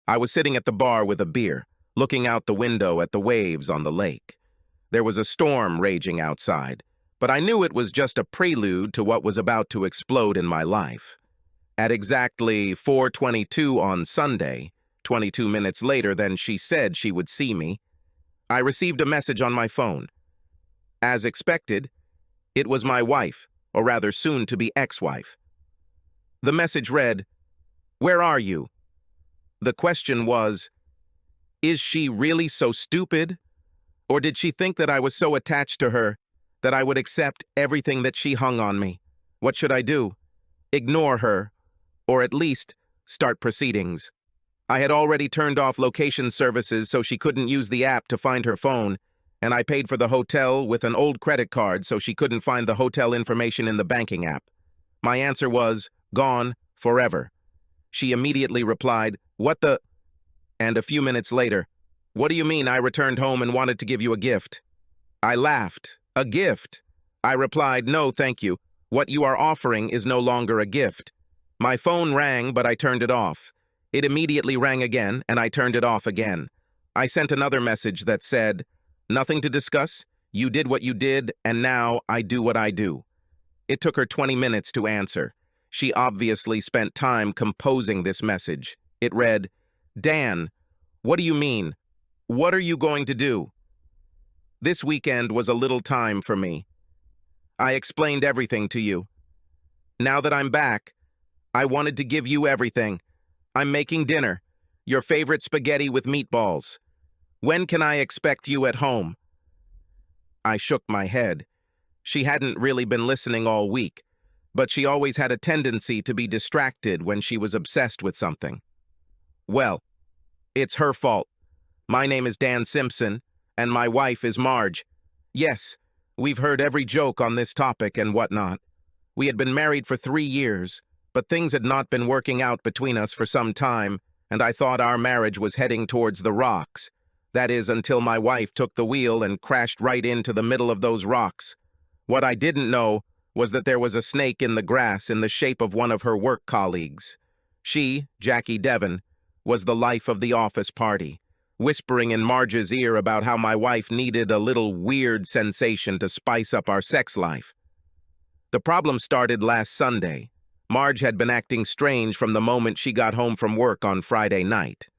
I was sitting at the bar with a beer, looking out the window at the waves on the lake. There was a storm raging outside, but I knew it was just a prelude to what was about to explode in my life. At exactly 4:22 on Sunday, 22 minutes later than she said she would see me, I received a message on my phone. As expected, it was my wife, or rather soon-to-be ex-wife. The message read, "Where are you?" The question was, is she really so stupid? Or did she think that I was so attached to her that I would accept everything that she hung on me? What should I do? Ignore her, or at least start proceedings. I had already turned off location services so she couldn't use the app to find her phone, and I paid for the hotel with an old credit card so she couldn't find the hotel information in the banking app. My answer was, gone, forever. She immediately replied, "What the?" And a few minutes later, "What do you mean I returned home and wanted to give you a gift?" I laughed. "A gift?" I replied, "No, thank you. What you are offering is no longer a gift." My phone rang, but I turned it off. It immediately rang again, and I turned it off again. I sent another message that said, "Nothing to discuss. You did what you did, and now I do what I do." It took her 20 minutes to answer. She obviously spent time composing this message. It read, "Dan, what do you mean? What are you going to do?" This weekend was a little time for me. I explained everything to you. Now that I'm back, I wanted to give you everything. I'm making dinner, your favorite spaghetti with meatballs. When can I expect you at home? I shook my head. She hadn't really been listening all week, but she always had a tendency to be distracted when she was obsessed with something. Well, it's her fault. My name is Dan Simpson, and my wife is Marge. Yes, we've heard every joke on this topic and whatnot. We had been married for 3 years, but things had not been working out between us for some time, and I thought our marriage was heading towards the rocks. That is, until my wife took the wheel and crashed right into the middle of those rocks. What I didn't know was that there was a snake in the grass in the shape of one of her work colleagues. She, Jackie Devon, was the life of the office party, whispering in Marge's ear about how my wife needed a little weird sensation to spice up our sex life. The problem started last Sunday. Marge had been acting strange from the moment she got home from work on Friday night.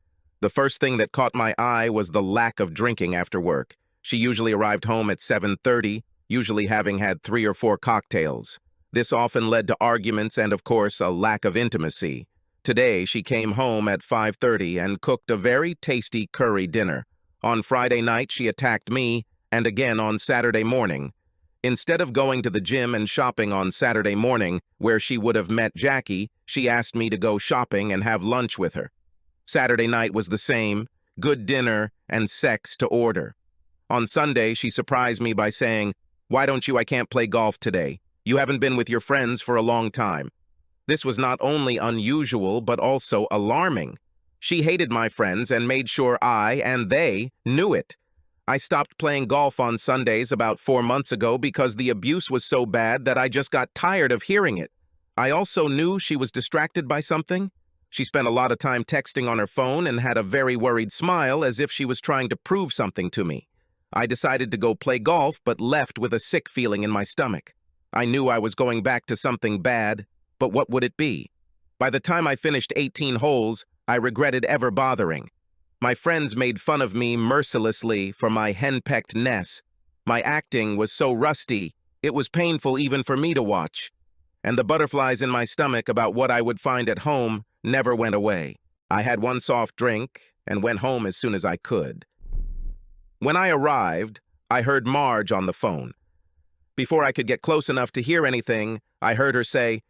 The first thing that caught my eye was the lack of drinking after work. She usually arrived home at 7:30, usually having had 3 or 4 cocktails. This often led to arguments and, of course, a lack of intimacy. Today, she came home at 5:30 and cooked a very tasty curry dinner. On Friday night, she attacked me, and again on Saturday morning. Instead of going to the gym and shopping on Saturday morning, where she would have met Jackie, she asked me to go shopping and have lunch with her. Saturday night was the same, good dinner and sex to order. On Sunday, she surprised me by saying, "Why don't you? I can't play golf today. You haven't been with your friends for a long time." This was not only unusual, but also alarming. She hated my friends and made sure I and they knew it. I stopped playing golf on Sundays about 4 months ago because the abuse was so bad that I just got tired of hearing it. I also knew she was distracted by something. She spent a lot of time texting on her phone and had a very worried smile as if she was trying to prove something to me. I decided to go play golf, but left with a sick feeling in my stomach. I knew I was going back to something bad, but what would it be? By the time I finished 18 holes, I regretted ever bothering. My friends made fun of me mercilessly for my henpecked-ness. My acting was so rusty, it was painful even for me to watch. And the butterflies in my stomach about what I would find at home never went away. I had one soft drink and went home as soon as I could. When I arrived, I heard Marge on the phone. Before I could get close enough to hear anything, I heard her say,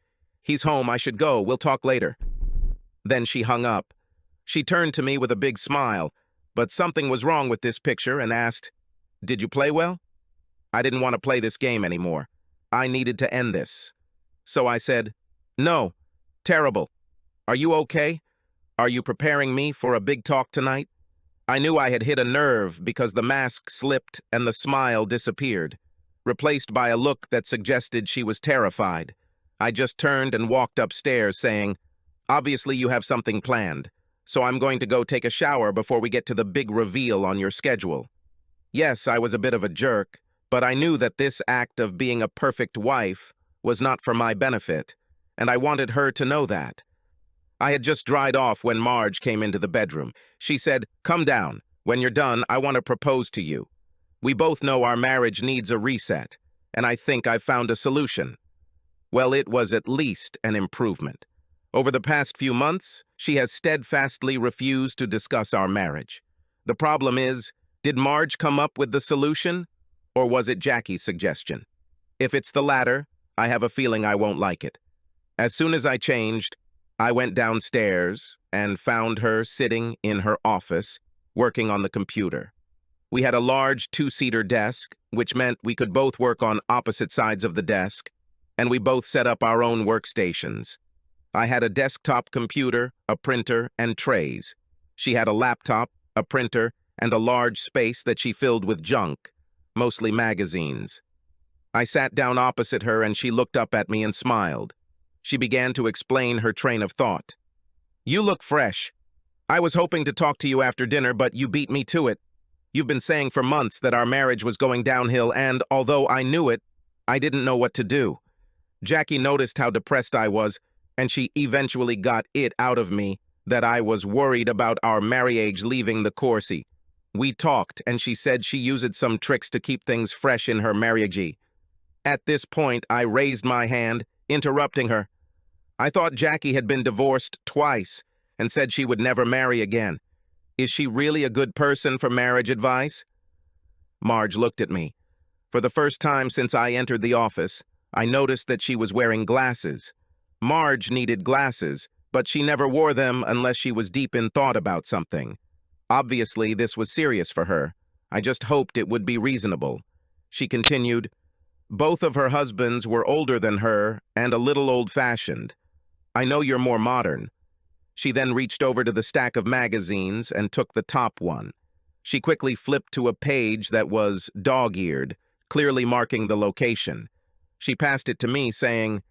"He's home, I should go, we'll talk later." Then she hung up. She turned to me with a big smile, but something was wrong with this picture and asked, "Did you play well?" I didn't want to play this game anymore. I needed to end this. So I said, "No, terrible. Are you okay? Are you preparing me for a big talk tonight?" I knew I had hit a nerve because the mask slipped and the smile disappeared, replaced by a look that suggested she was terrified. I just turned and walked upstairs saying, "Obviously you have something planned. so I'm going to go take a shower before we get to the big reveal on your schedule. Yes, I was a bit of a jerk, but I knew that this act of being a perfect wife was not for my benefit, and I wanted her to know that. I had just dried off when Marge came into the bedroom. She said, "Come down. When you're done, I want to propose to you. We both know our marriage needs a reset, and I think I've found a solution." Well, it was at least an improvement. Over the past few months, she has steadfastly refused to discuss our marriage. The problem is, did Marge come up with the solution, or was it Jackie's suggestion? If it's the latter, I have a feeling I won't like it. As soon as I changed, I went downstairs and found her sitting in her office, working on the computer. We had a large two-seater desk, which meant we could both work on opposite sides of the desk, and we both set up our own workstations. I had a desktop computer, a printer, and trays. She had a laptop, a printer, and a large space that she filled with junk, mostly magazines. I sat down opposite her and she looked up at me and smiled. She began to explain her train of thought. "You look fresh. I was hoping to talk to you after dinner, but you beat me to it. You've been saying for months that our marriage was going downhill and, although I knew it, I didn't know what to do." Jackie noticed how depressed I was, and she eventually got it out of me that I was worried about our marriage leaving the course. We talked, and she said she used some tricks to keep things fresh in her marriage. At this point, I raised my hand, interrupting her. I thought Jackie had been divorced twice and said she would never marry again. Is she really a good person for marriage advice? Marge looked at me. For the first time since I entered the office, I noticed that she was wearing glasses. Marge needed glasses, but she never wore them unless she was deep in thought about something. Obviously, this was serious for her. I just hoped it would be reasonable. She continued, "Both of her husbands were older than her and a little old-fashioned. I know you're more modern." She then reached over to the stack of magazines and took the top one. She quickly flipped to a page that was dog-eared, clearly marking the location. She passed it to me, saying,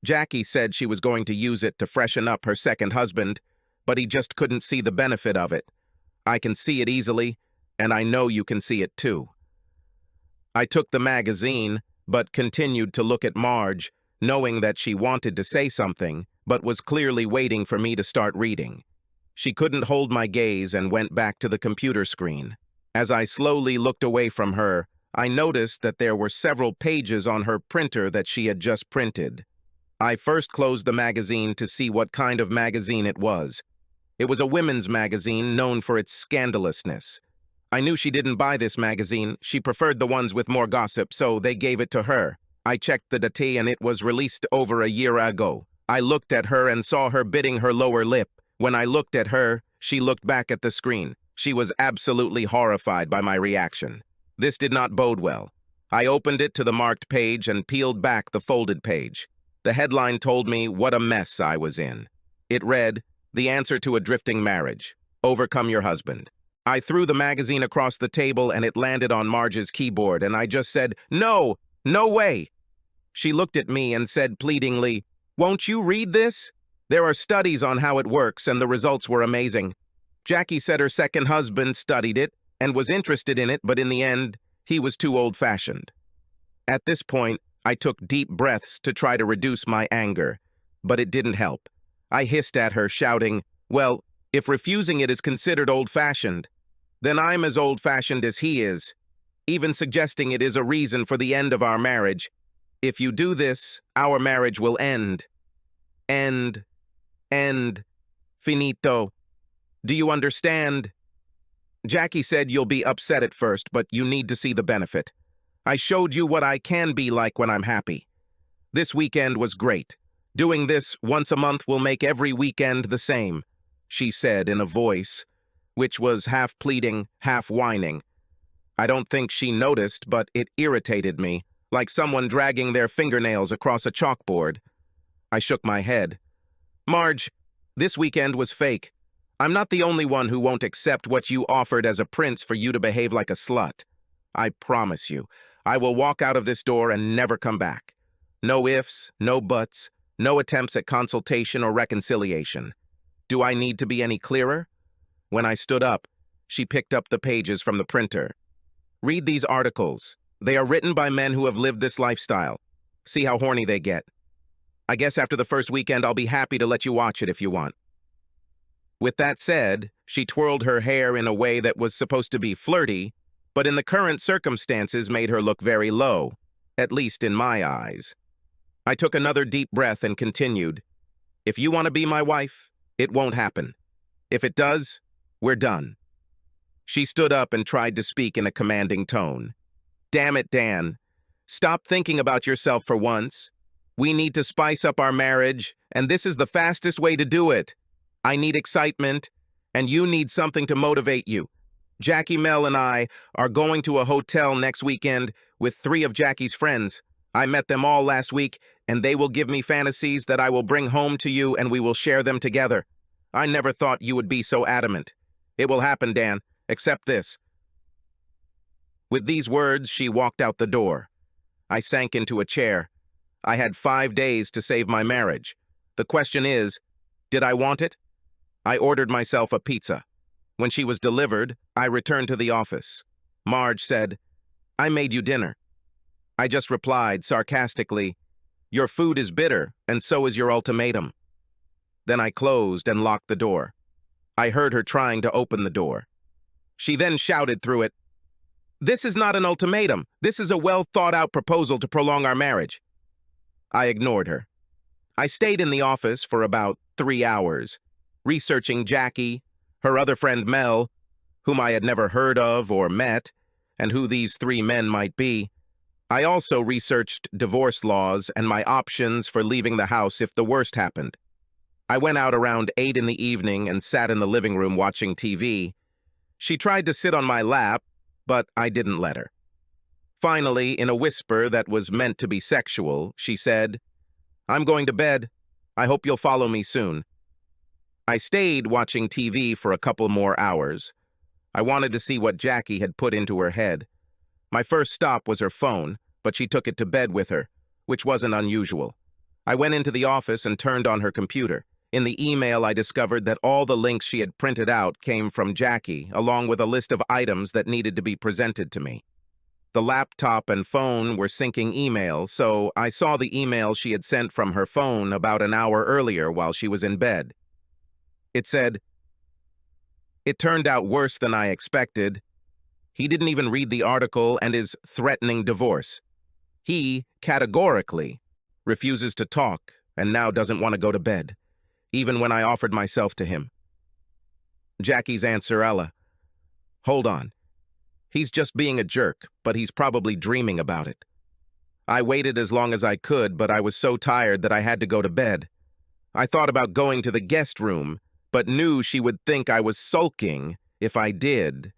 "Jackie said she was going to use it to freshen up her second husband, but he just couldn't see the benefit of it. I can see it easily, and I know you can see it too." I took the magazine, but continued to look at Marge, knowing that she wanted to say something, but was clearly waiting for me to start reading. She couldn't hold my gaze and went back to the computer screen. As I slowly looked away from her, I noticed that there were several pages on her printer that she had just printed. I first closed the magazine to see what kind of magazine it was. It was a women's magazine known for its scandalousness. I knew she didn't buy this magazine. She preferred the ones with more gossip, so they gave it to her. I checked the date and it was released over a year ago. I looked at her and saw her biting her lower lip. When I looked at her, she looked back at the screen. She was absolutely horrified by my reaction. This did not bode well. I opened it to the marked page and peeled back the folded page. The headline told me what a mess I was in. It read, "The answer to a drifting marriage. Overcome your husband." I threw the magazine across the table and it landed on Marge's keyboard, and I just said, "No, no way." She looked at me and said pleadingly, "Won't you read this? There are studies on how it works, and the results were amazing. Jackie said her second husband studied it and was interested in it, but in the end, he was too old-fashioned." At this point, I took deep breaths to try to reduce my anger, but it didn't help. I hissed at her, shouting, "Well, if refusing it is considered old-fashioned, then I'm as old-fashioned as he is, even suggesting it is a reason for the end of our marriage. If you do this, our marriage will end. End. Finito. Do you understand?" Jackie said, "You'll be upset at first, but you need to see the benefit. I showed you what I can be like when I'm happy. This weekend was great. Doing this once a month will make every weekend the same," she said in a voice which was half pleading, half whining. I don't think she noticed, but it irritated me, like someone dragging their fingernails across a chalkboard. I shook my head. "Marge, this weekend was fake. I'm not the only one who won't accept what you offered as a prince for you to behave like a slut. I promise you, I will walk out of this door and never come back. No ifs, no buts, no attempts at consultation or reconciliation. Do I need to be any clearer? When I stood up, she picked up the pages from the printer. Read these articles. They are written by men who have lived this lifestyle. See how horny they get. I guess after the first weekend, I'll be happy to let you watch it if you want. With that said, she twirled her hair in a way that was supposed to be flirty, but in the current circumstances made her look very low, at least in my eyes. I took another deep breath and continued, "If you want to be my wife, it won't happen. If it does, we're done." She stood up and tried to speak in a commanding tone. "Damn it, Dan. Stop thinking about yourself for once. We need to spice up our marriage, and this is the fastest way to do it. I need excitement, and you need something to motivate you. Jackie, Mel, and I are going to a hotel next weekend with 3 of Jackie's friends. I met them all last week, and they will give me fantasies that I will bring home to you, and we will share them together. I never thought you would be so adamant. It will happen, Dan. Accept this." With these words, she walked out the door. I sank into a chair. I had 5 days to save my marriage. The question is, did I want it? I ordered myself a pizza. When she was delivered, I returned to the office. Marge said, "I made you dinner." I just replied sarcastically, "Your food is bitter, and so is your ultimatum." Then I closed and locked the door. I heard her trying to open the door. She then shouted through it, "This is not an ultimatum. This is a well-thought-out proposal to prolong our marriage." I ignored her. I stayed in the office for about 3 hours, researching Jackie, her other friend Mel, whom I had never heard of or met, and who these 3 men might be. I also researched divorce laws and my options for leaving the house if the worst happened. I went out around 8 in the evening and sat in the living room watching TV. She tried to sit on my lap, but I didn't let her. Finally, in a whisper that was meant to be sexual, she said, "I'm going to bed. I hope you'll follow me soon." I stayed watching TV for a couple more hours. I wanted to see what Jackie had put into her head. My first stop was her phone, but she took it to bed with her, which wasn't unusual. I went into the office and turned on her computer. In the email, I discovered that all the links she had printed out came from Jackie, along with a list of items that needed to be presented to me. The laptop and phone were syncing email, so I saw the email she had sent from her phone about an hour earlier while she was in bed. It said, "It turned out worse than I expected. He didn't even read the article and is threatening divorce. He, categorically, refuses to talk and now doesn't want to go to bed, even when I offered myself to him." Jackie's Aunt Sorella. "Hold on. He's just being a jerk, but he's probably dreaming about it." I waited as long as I could, but I was so tired that I had to go to bed. I thought about going to the guest room, but knew she would think I was sulking if I did.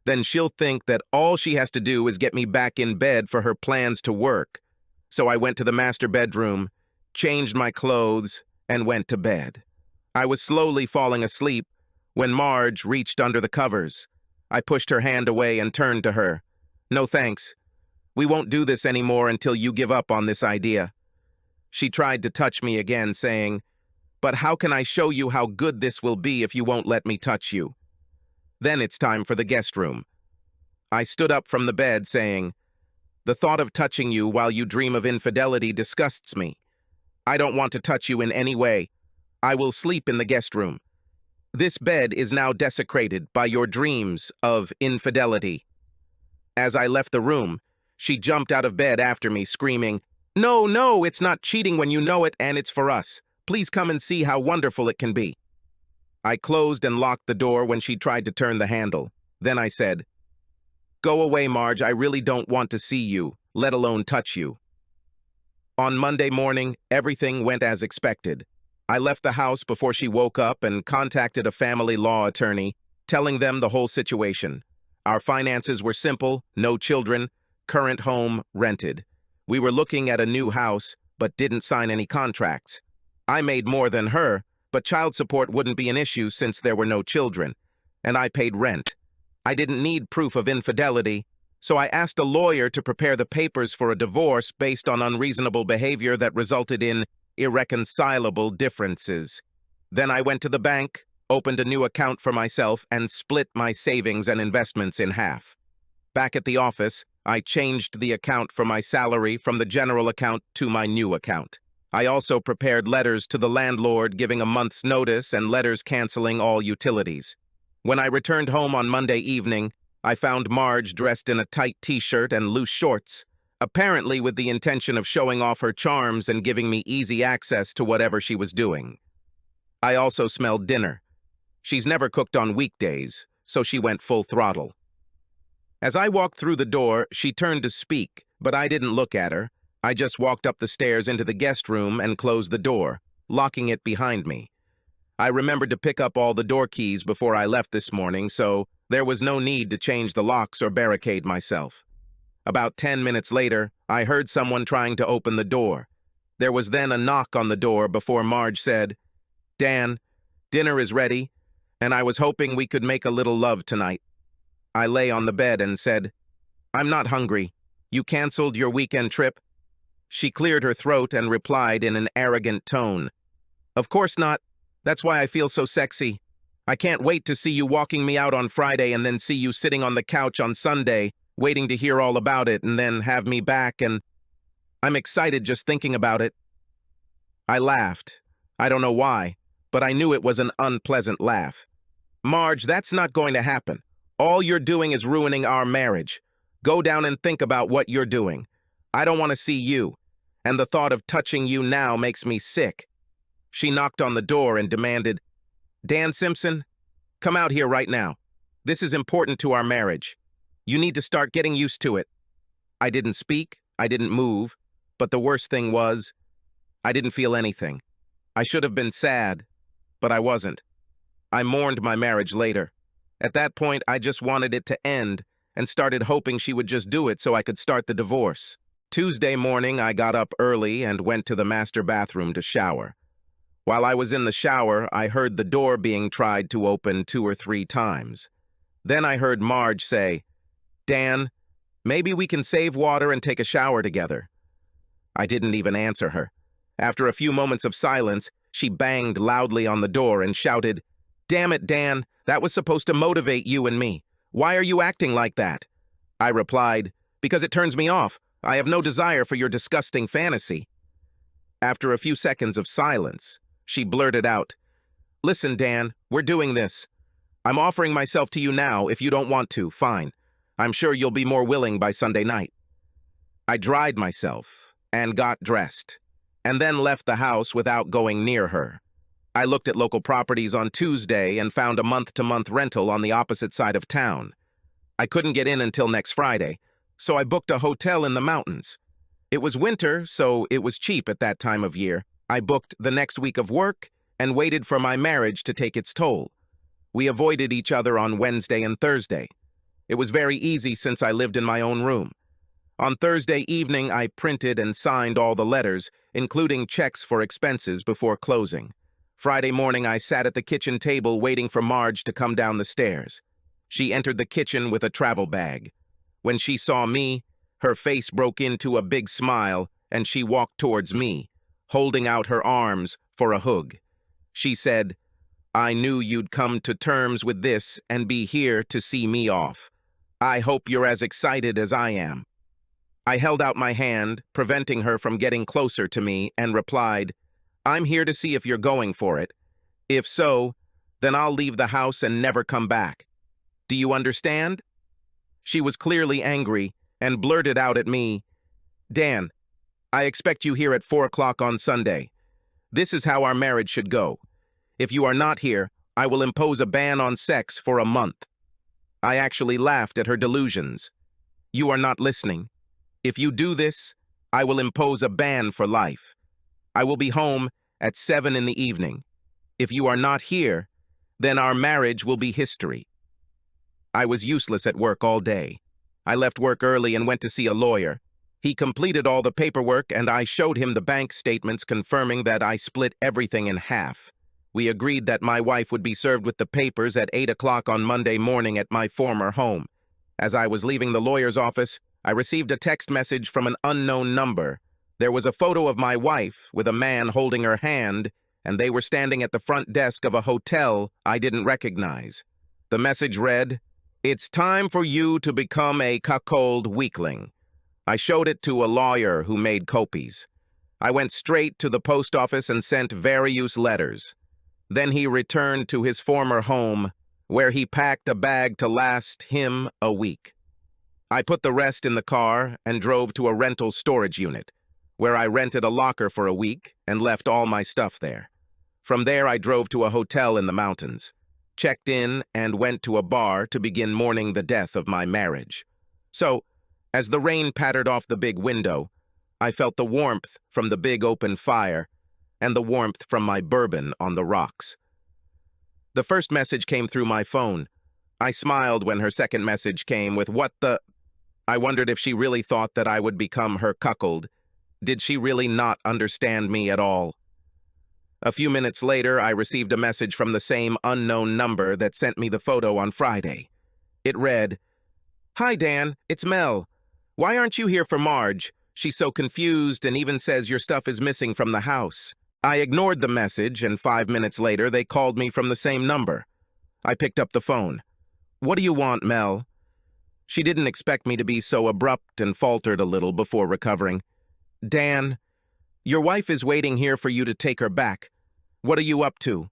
Then she'll think that all she has to do is get me back in bed for her plans to work. So I went to the master bedroom, changed my clothes, and went to bed. I was slowly falling asleep when Marge reached under the covers. I pushed her hand away and turned to her. "No thanks. We won't do this anymore until you give up on this idea." She tried to touch me again, saying, "But how can I show you how good this will be if you won't let me touch you?" Then it's time for the guest room. I stood up from the bed, saying, "The thought of touching you while you dream of infidelity disgusts me. I don't want to touch you in any way. I will sleep in the guest room. This bed is now desecrated by your dreams of infidelity." As I left the room, she jumped out of bed after me, screaming, "No, no, it's not cheating when you know it, and it's for us. Please come and see how wonderful it can be." I closed and locked the door when she tried to turn the handle. Then I said, "Go away, Marge. I really don't want to see you, let alone touch you." On Monday morning, everything went as expected. I left the house before she woke up and contacted a family law attorney, telling them the whole situation. Our finances were simple, no children, current home rented. We were looking at a new house, but didn't sign any contracts. I made more than her, but child support wouldn't be an issue since there were no children, and I paid rent. I didn't need proof of infidelity, so I asked a lawyer to prepare the papers for a divorce based on unreasonable behavior that resulted in irreconcilable differences. Then I went to the bank, opened a new account for myself, and split my savings and investments in half. Back at the office, I changed the account for my salary from the general account to my new account. I also prepared letters to the landlord giving a month's notice and letters canceling all utilities. When I returned home on Monday evening, I found Marge dressed in a tight t-shirt and loose shorts, apparently with the intention of showing off her charms and giving me easy access to whatever she was doing. I also smelled dinner. She's never cooked on weekdays, so she went full throttle. As I walked through the door, she turned to speak, but I didn't look at her. I just walked up the stairs into the guest room and closed the door, locking it behind me. I remembered to pick up all the door keys before I left this morning, so there was no need to change the locks or barricade myself. About 10 minutes later, I heard someone trying to open the door. There was then a knock on the door before Marge said, "Dan, dinner is ready, and I was hoping we could make a little love tonight." I lay on the bed and said, "I'm not hungry. You canceled your weekend trip?" She cleared her throat and replied in an arrogant tone, "Of course not. That's why I feel so sexy. I can't wait to see you walking me out on Friday and then see you sitting on the couch on Sunday, waiting to hear all about it and then have me back, and I'm excited just thinking about it." I laughed. I don't know why, but I knew it was an unpleasant laugh. "Marge, that's not going to happen. All you're doing is ruining our marriage. Go down and think about what you're doing. I don't want to see you, and the thought of touching you now makes me sick." She knocked on the door and demanded, "Dan Simpson, come out here right now. This is important to our marriage. You need to start getting used to it." I didn't speak, I didn't move, but the worst thing was, I didn't feel anything. I should have been sad, but I wasn't. I mourned my marriage later. At that point, I just wanted it to end and started hoping she would just do it so I could start the divorce. Tuesday morning, I got up early and went to the master bathroom to shower. While I was in the shower, I heard the door being tried to open 2 or 3 times. Then I heard Marge say, "Dan, maybe we can save water and take a shower together." I didn't even answer her. After a few moments of silence, she banged loudly on the door and shouted, "Damn it, Dan, that was supposed to motivate you and me. Why are you acting like that?" I replied, "Because it turns me off. I have no desire for your disgusting fantasy." After a few seconds of silence, she blurted out, "Listen, Dan, we're doing this. I'm offering myself to you now. If you don't want to, fine. I'm sure you'll be more willing by Sunday night." I dried myself and got dressed, and then left the house without going near her. I looked at local properties on Tuesday and found a month-to-month rental on the opposite side of town. I couldn't get in until next Friday, so I booked a hotel in the mountains. It was winter, so it was cheap at that time of year. I booked the next week of work and waited for my marriage to take its toll. We avoided each other on Wednesday and Thursday. It was very easy since I lived in my own room. On Thursday evening, I printed and signed all the letters, including checks for expenses, before closing. Friday morning, I sat at the kitchen table waiting for Marge to come down the stairs. She entered the kitchen with a travel bag. When she saw me, her face broke into a big smile, and she walked towards me, holding out her arms for a hug. She said, "I knew you'd come to terms with this and be here to see me off. I hope you're as excited as I am." I held out my hand, preventing her from getting closer to me, and replied, "I'm here to see if you're going for it. If so, then I'll leave the house and never come back. Do you understand?" She was clearly angry and blurted out at me, "Dan, I expect you here at 4 o'clock on Sunday. This is how our marriage should go. If you are not here, I will impose a ban on sex for a month." I actually laughed at her delusions. "You are not listening. If you do this, I will impose a ban for life. I will be home at 7 in the evening. If you are not here, then our marriage will be history." I was useless at work all day. I left work early and went to see a lawyer. He completed all the paperwork, and I showed him the bank statements confirming that I split everything in half. We agreed that my wife would be served with the papers at 8 o'clock on Monday morning at my former home. As I was leaving the lawyer's office, I received a text message from an unknown number. There was a photo of my wife with a man holding her hand and they were standing at the front desk of a hotel I didn't recognize. The message read, "It's time for you to become a cuckold weakling." I showed it to a lawyer who made copies. I went straight to the post office and sent various letters. Then he returned to his former home, where he packed a bag to last him a week. I put the rest in the car and drove to a rental storage unit, where I rented a locker for a week and left all my stuff there. From there, I drove to a hotel in the mountains, checked in, and went to a bar to begin mourning the death of my marriage. So, as the rain pattered off the big window, I felt the warmth from the big open fire and the warmth from my bourbon on the rocks. The first message came through my phone. I smiled when her second message came with, "What the—" I wondered if she really thought that I would become her cuckold. Did she really not understand me at all? A few minutes later, I received a message from the same unknown number that sent me the photo on Friday. It read, "Hi, Dan, it's Mel. Why aren't you here for Marge? She's so confused and even says your stuff is missing from the house." I ignored the message, and 5 minutes later, they called me from the same number. I picked up the phone. "What do you want, Mel?" She didn't expect me to be so abrupt and faltered a little before recovering. "Dan, your wife is waiting here for you to take her back. What are you up to?"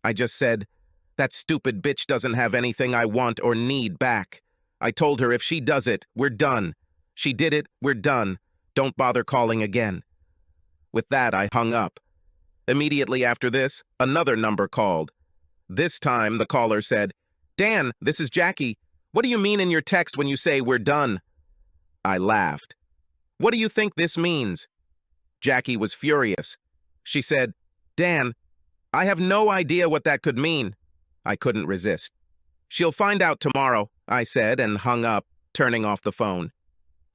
I just said, "That stupid bitch doesn't have anything I want or need back. I told her if she does it, we're done. She did it, we're done. Don't bother calling again." With that, I hung up. Immediately after this, another number called. This time, the caller said, "Dan, this is Jackie. What do you mean in your text when you say we're done?" I laughed. "What do you think this means?" Jackie was furious. She said, "Dan, I have no idea what that could mean." I couldn't resist. "She'll find out tomorrow," I said, and hung up, turning off the phone.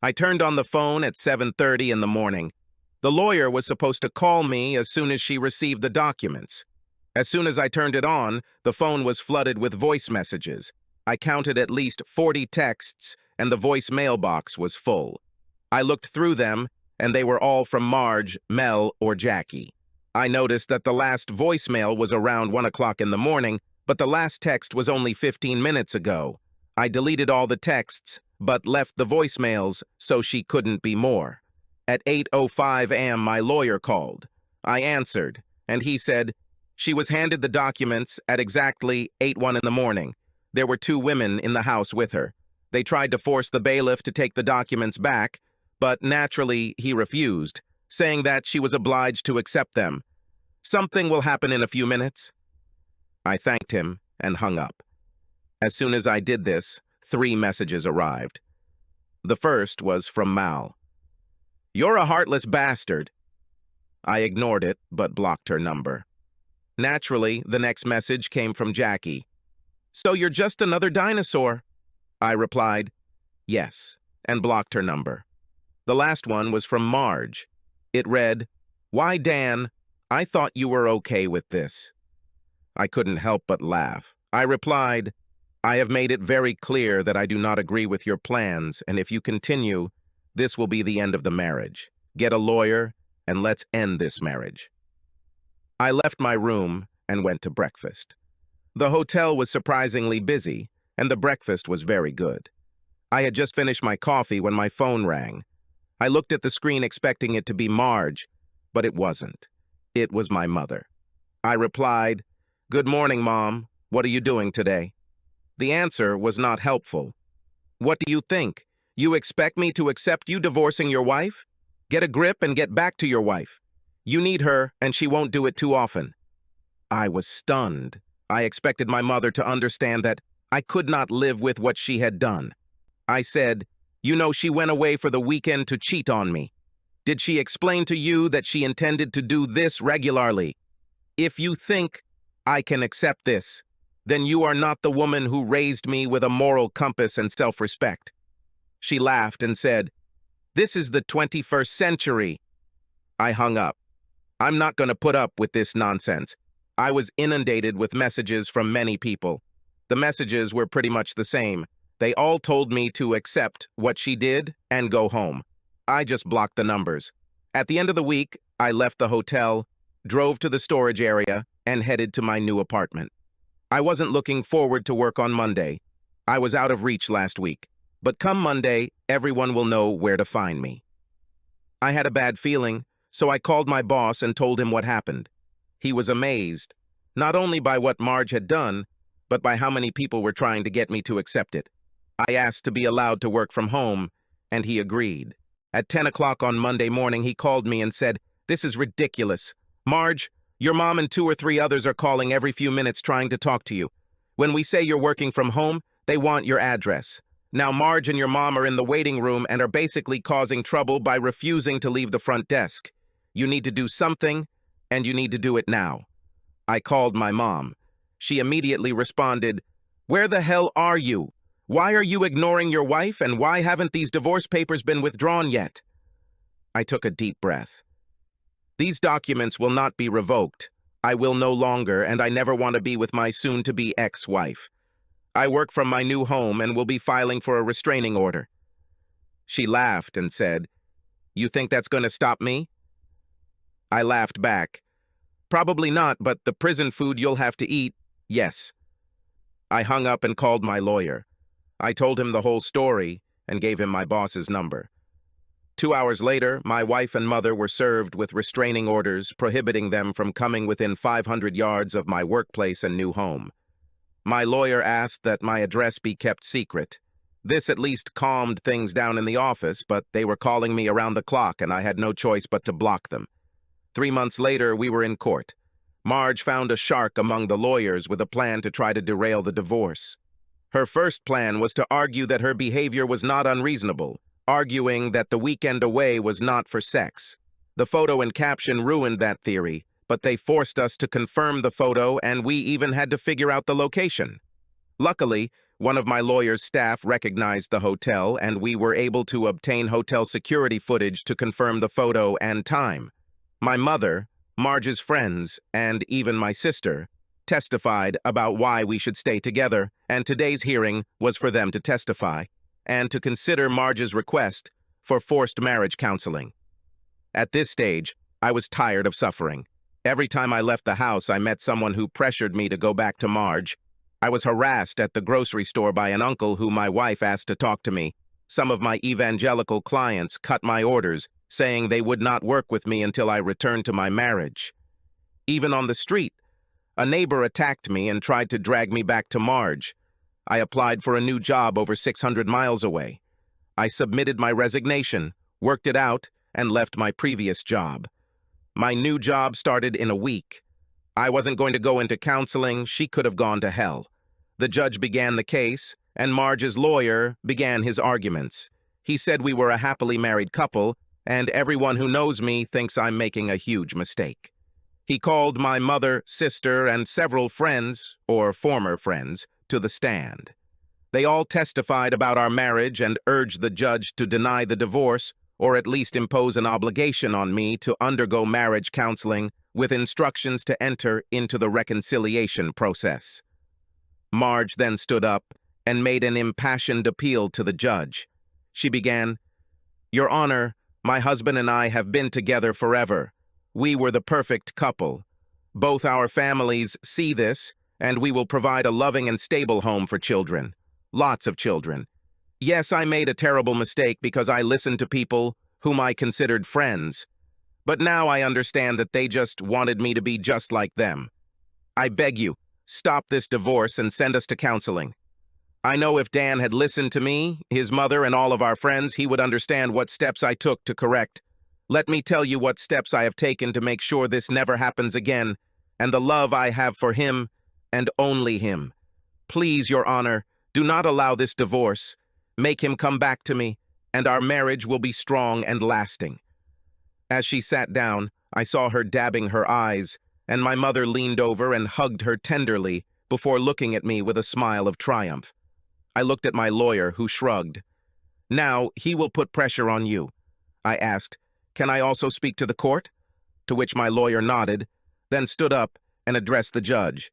I turned on the phone at 7:30 in the morning. The lawyer was supposed to call me as soon as she received the documents. As soon as I turned it on, the phone was flooded with voice messages. I counted at least 40 texts, and the voice mailbox was full. I looked through them, and they were all from Marge, Mel, or Jackie. I noticed that the last voicemail was around 1 o'clock in the morning, but the last text was only 15 minutes ago. I deleted all the texts, but left the voicemails so she couldn't be more. At 8:05 a.m., my lawyer called. I answered, and he said, she was handed the documents at exactly 8:01 in the morning. There were 2 women in the house with her. They tried to force the bailiff to take the documents back, but naturally he refused, saying that she was obliged to accept them. "Something will happen in a few minutes." I thanked him and hung up. As soon as I did this, 3 messages arrived. The first was from Mal. "You're a heartless bastard." I ignored it, but blocked her number. Naturally, the next message came from Jackie. "So you're just another dinosaur?" I replied, "Yes," and blocked her number. The last one was from Marge. It read, "Why, Dan, I thought you were okay with this." I couldn't help but laugh. I replied, "I have made it very clear that I do not agree with your plans, and if you continue, this will be the end of the marriage. Get a lawyer, and let's end this marriage." I left my room and went to breakfast. The hotel was surprisingly busy, and the breakfast was very good. I had just finished my coffee when my phone rang. I looked at the screen expecting it to be Marge, but it wasn't. It was my mother. I replied, "Good morning, Mom. What are you doing today?" The answer was not helpful. "What do you think? You expect me to accept you divorcing your wife? Get a grip and get back to your wife. You need her, and she won't do it too often." I was stunned. I expected my mother to understand that I could not live with what she had done. I said, "You know she went away for the weekend to cheat on me. Did she explain to you that she intended to do this regularly? If you think I can accept this, then you are not the woman who raised me with a moral compass and self-respect." She laughed and said, "This is the 21st century." I hung up. I'm not going to put up with this nonsense. I was inundated with messages from many people. The messages were pretty much the same. They all told me to accept what she did and go home. I just blocked the numbers. At the end of the week, I left the hotel, drove to the storage area, and headed to my new apartment. I wasn't looking forward to work on Monday. I was out of reach last week, but come Monday, everyone will know where to find me. I had a bad feeling, so I called my boss and told him what happened. He was amazed, not only by what Marge had done, but by how many people were trying to get me to accept it. I asked to be allowed to work from home, and he agreed. At 10 o'clock on Monday morning, he called me and said, "This is ridiculous. Marge, your mom and 2 or 3 others are calling every few minutes trying to talk to you. When we say you're working from home, they want your address. Now Marge and your mom are in the waiting room and are basically causing trouble by refusing to leave the front desk. You need to do something, and you need to do it now." I called my mom. She immediately responded, "Where the hell are you? Why are you ignoring your wife, and why haven't these divorce papers been withdrawn yet?" I took a deep breath. These documents will not be revoked. I will no longer, and I never want to be with my soon-to-be ex-wife. I work from my new home and will be filing for a restraining order. She laughed and said, "You think that's going to stop me?" I laughed back. "Probably not, but the prison food you'll have to eat, yes." I hung up and called my lawyer. I told him the whole story and gave him my boss's number. 2 hours later, my wife and mother were served with restraining orders prohibiting them from coming within 500 yards of my workplace and new home. My lawyer asked that my address be kept secret. This at least calmed things down in the office, but they were calling me around the clock and I had no choice but to block them. 3 months later, we were in court. Marge found a shark among the lawyers with a plan to try to derail the divorce. Her first plan was to argue that her behavior was not unreasonable, arguing that the weekend away was not for sex. The photo and caption ruined that theory, but they forced us to confirm the photo and we even had to figure out the location. Luckily, one of my lawyer's staff recognized the hotel and we were able to obtain hotel security footage to confirm the photo and time. My mother, Marge's friends, and even my sister testified about why we should stay together, and today's hearing was for them to testify and to consider Marge's request for forced marriage counseling. At this stage, I was tired of suffering. Every time I left the house, I met someone who pressured me to go back to Marge. I was harassed at the grocery store by an uncle who my wife asked to talk to me. Some of my evangelical clients cut my orders, saying they would not work with me until I returned to my marriage. Even on the street, a neighbor attacked me and tried to drag me back to Marge. I applied for a new job over 600 miles away. I submitted my resignation, worked it out, and left my previous job. My new job started in a week. I wasn't going to go into counseling. She could have gone to hell. The judge began the case, and Marge's lawyer began his arguments. He said we were a happily married couple, and everyone who knows me thinks I'm making a huge mistake. He called my mother, sister, and several friends, or former friends, to the stand. They all testified about our marriage and urged the judge to deny the divorce or at least impose an obligation on me to undergo marriage counseling with instructions to enter into the reconciliation process. Marge then stood up and made an impassioned appeal to the judge. She began, "Your Honor, my husband and I have been together forever. We were the perfect couple. Both our families see this, and we will provide a loving and stable home for children. Lots of children. Yes, I made a terrible mistake because I listened to people whom I considered friends. But now I understand that they just wanted me to be just like them. I beg you, stop this divorce and send us to counseling. I know if Dan had listened to me, his mother, and all of our friends, he would understand what steps I took to correct. Let me tell you what steps I have taken to make sure this never happens again, and the love I have for him, and only him. Please, Your Honor, do not allow this divorce. Make him come back to me, and our marriage will be strong and lasting." As she sat down, I saw her dabbing her eyes, and my mother leaned over and hugged her tenderly before looking at me with a smile of triumph. I looked at my lawyer, who shrugged. "Now, he will put pressure on you." I asked, "Can I also speak to the court?" To which my lawyer nodded, then stood up and addressed the judge.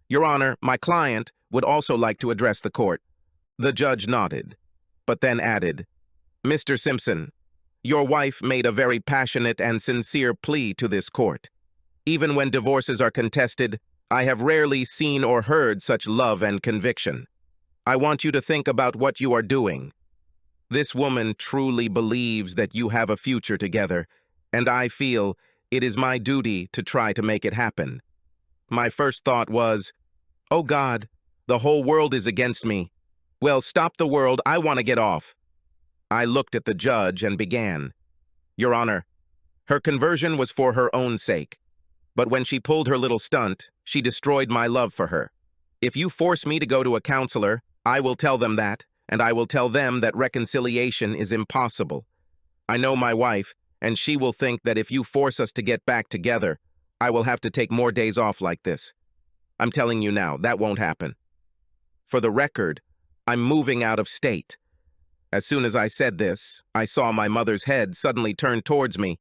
"Your Honor, my client would also like to address the court." The judge nodded, but then added, "Mr. Simpson, your wife made a very passionate and sincere plea to this court. Even when divorces are contested, I have rarely seen or heard such love and conviction. I want you to think about what you are doing. This woman truly believes that you have a future together, and I feel it is my duty to try to make it happen. My first thought was, oh God, the whole world is against me. Well, stop the world, I want to get off. I looked at the judge and began. Your Honor, her conversion was for her own sake. But when she pulled her little stunt, she destroyed my love for her. If you force me to go to a counselor, I will tell them that, and I will tell them that reconciliation is impossible. I know my wife, and she will think that if you force us to get back together, I will have to take more days off like this. I'm telling you now, that won't happen. For the record, I'm moving out of state. As soon as I said this, I saw my mother's head suddenly turn towards me,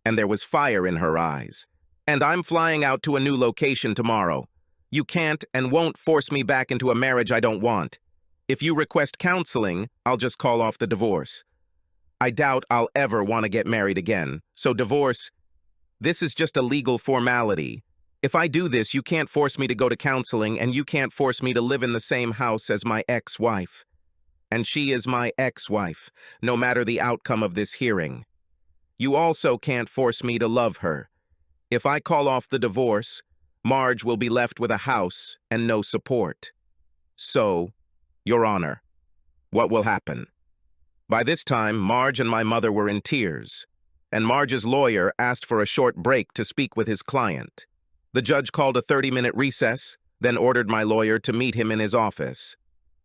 and there was fire in her eyes. And I'm flying out to a new location tomorrow. You can't and won't force me back into a marriage I don't want. If you request counseling, I'll just call off the divorce. I doubt I'll ever want to get married again, so divorce, this is just a legal formality. If I do this, you can't force me to go to counseling, and you can't force me to live in the same house as my ex-wife. And she is my ex-wife, no matter the outcome of this hearing. You also can't force me to love her. If I call off the divorce, Marge will be left with a house and no support. So, Your Honor, what will happen? By this time, Marge and my mother were in tears, and Marge's lawyer asked for a short break to speak with his client. The judge called a 30-minute recess, then ordered my lawyer to meet him in his office.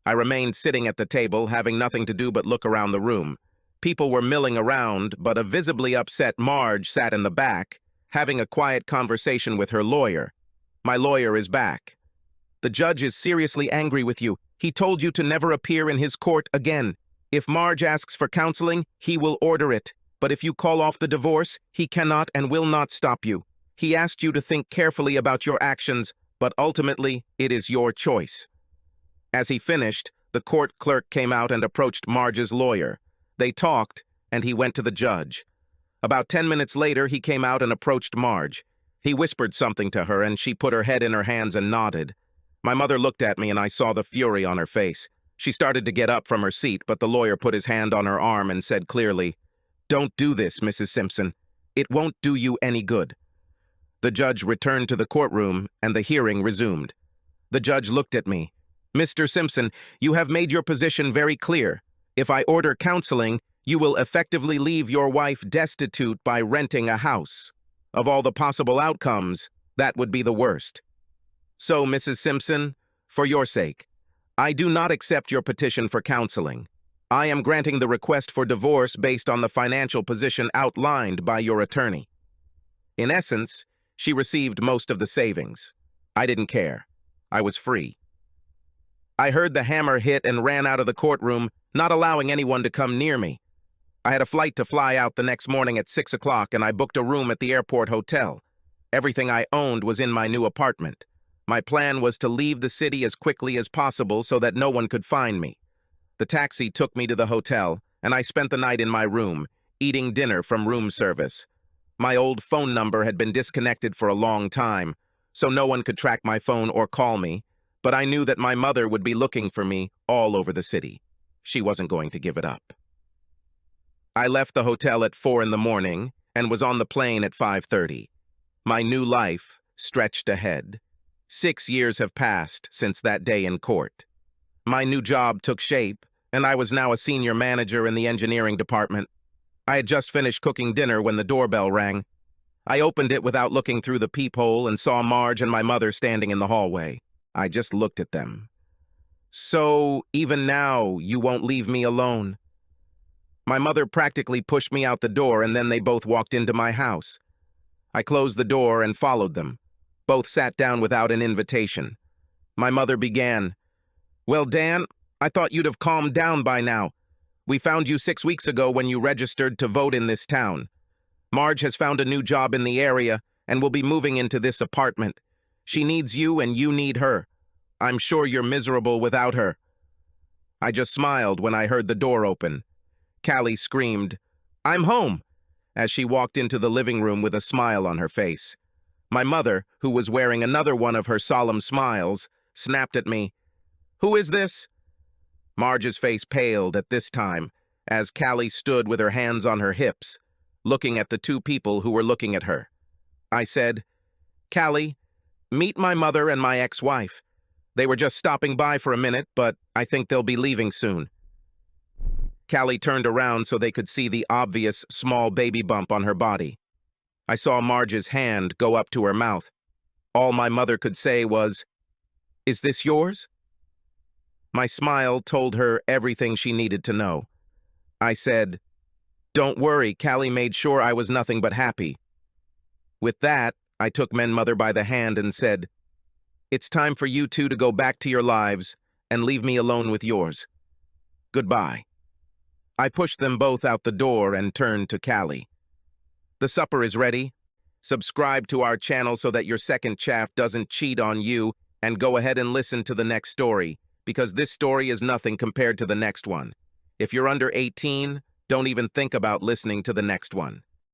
I remained sitting at the table, having nothing to do but look around the room. People were milling around, but a visibly upset Marge sat in the back, having a quiet conversation with her lawyer. My lawyer is back. The judge is seriously angry with you. He told you to never appear in his court again. If Marge asks for counseling, he will order it. But if you call off the divorce, he cannot and will not stop you. He asked you to think carefully about your actions, but ultimately, it is your choice. As he finished, the court clerk came out and approached Marge's lawyer. They talked, and he went to the judge. About 10 minutes later, he came out and approached Marge. He whispered something to her, and she put her head in her hands and nodded. My mother looked at me, and I saw the fury on her face. She started to get up from her seat, but the lawyer put his hand on her arm and said clearly, "Don't do this, Mrs. Simpson. It won't do you any good." The judge returned to the courtroom, and the hearing resumed. The judge looked at me. "Mr. Simpson, you have made your position very clear. If I order counseling, you will effectively leave your wife destitute by renting a house. Of all the possible outcomes, that would be the worst. So, Mrs. Simpson, for your sake, I do not accept your petition for counseling. I am granting the request for divorce based on the financial position outlined by your attorney." In essence, she received most of the savings. I didn't care. I was free. I heard the hammer hit and ran out of the courtroom, not allowing anyone to come near me. I had a flight to fly out the next morning at 6 o'clock, and I booked a room at the airport hotel. Everything I owned was in my new apartment. My plan was to leave the city as quickly as possible so that no one could find me. The taxi took me to the hotel, and I spent the night in my room, eating dinner from room service. My old phone number had been disconnected for a long time, so no one could track my phone or call me, but I knew that my mother would be looking for me all over the city. She wasn't going to give it up. I left the hotel at 4 in the morning and was on the plane at 5:30. My new life stretched ahead. 6 years have passed since that day in court. My new job took shape, and I was now a senior manager in the engineering department. I had just finished cooking dinner when the doorbell rang. I opened it without looking through the peephole and saw Marge and my mother standing in the hallway. I just looked at them. "So, even now, you won't leave me alone?" My mother practically pushed me out the door, and then they both walked into my house. I closed the door and followed them. Both sat down without an invitation. My mother began, "Well, Dan, I thought you'd have calmed down by now. We found you 6 weeks ago when you registered to vote in this town. Marge has found a new job in the area and will be moving into this apartment. She needs you and you need her. I'm sure you're miserable without her." I just smiled when I heard the door open. Callie screamed, "I'm home," as she walked into the living room with a smile on her face. My mother, who was wearing another one of her solemn smiles, snapped at me. "Who is this?" Marge's face paled at this time, as Callie stood with her hands on her hips, looking at the two people who were looking at her. I said, "Callie, meet my mother and my ex-wife. They were just stopping by for a minute, but I think they'll be leaving soon." Callie turned around so they could see the obvious small baby bump on her body. I saw Marge's hand go up to her mouth. All my mother could say was, "Is this yours?" My smile told her everything she needed to know. I said, "Don't worry, Callie made sure I was nothing but happy." With that, I took Mother by the hand and said, "It's time for you two to go back to your lives and leave me alone with yours. Goodbye." I pushed them both out the door and turned to Callie. "The supper is ready. Subscribe to our channel so that your second chaff doesn't cheat on you, and go ahead and listen to the next story, because this story is nothing compared to the next one. If you're under 18, don't even think about listening to the next one."